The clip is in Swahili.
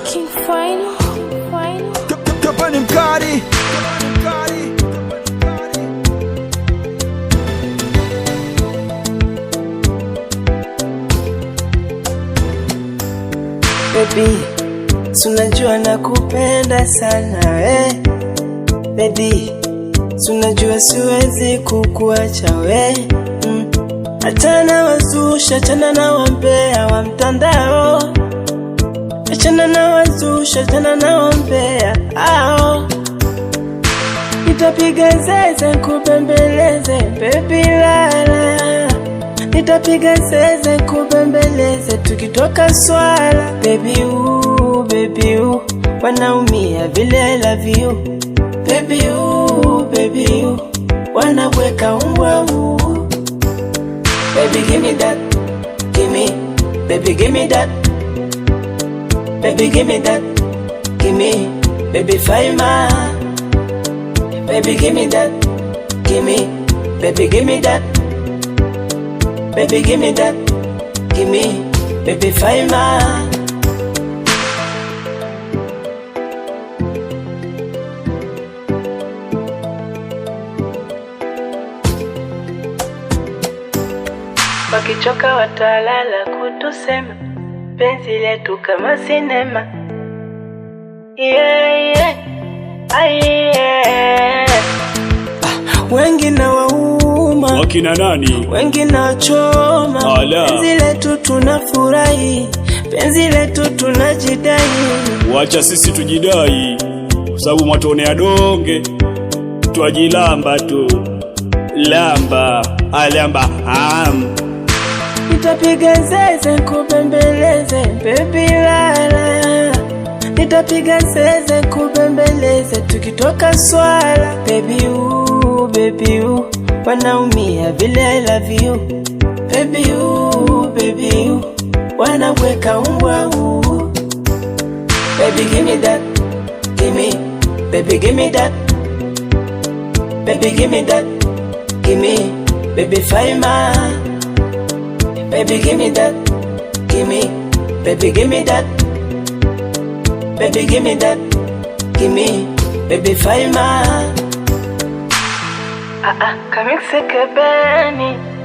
King Final. Kapani mkali. Baby, tunajua nakupenda sana Baby, tunajua siwezi kukuacha Achana wazusha, achana na wambea wa mtandao. Achana na wazusha, achana na wambea Nitapiga zeze kubembeleze baby lala. Nitapiga zeze kubembeleze tukitoka swala. Baby wanaumia vile I love you. Baby wanabweka umbwa Baby give me that, give me. Baby give me that. Baby give me that, give me. Baby Faima. Baby give me that, give me. Baby give me that. Baby give me that, give me. Baby Faima. Wakichoka watalala kutusema penzi letu kama sinema. Wengi na wauma, wakina nani? Wengi na choma. Penzi letu tunafurahi, penzi letu tunajidai. Wacha sisi tujidai, kwa sababu mwatonea donge. Twajilamba tu, lamba alamba Nitapiga zeze kubembeleze baby lala. Nitapiga zeze kubembeleze tukitoka swala. Baby wanaumia vile I love you. Baby wanabweka umbwa Baby give me that, give me. Baby give me that. Baby give me that, give me. Baby Faima. Baby give me that, give me. Baby give me that. Baby give me that, give me. Baby Faima. Kamixekebeni.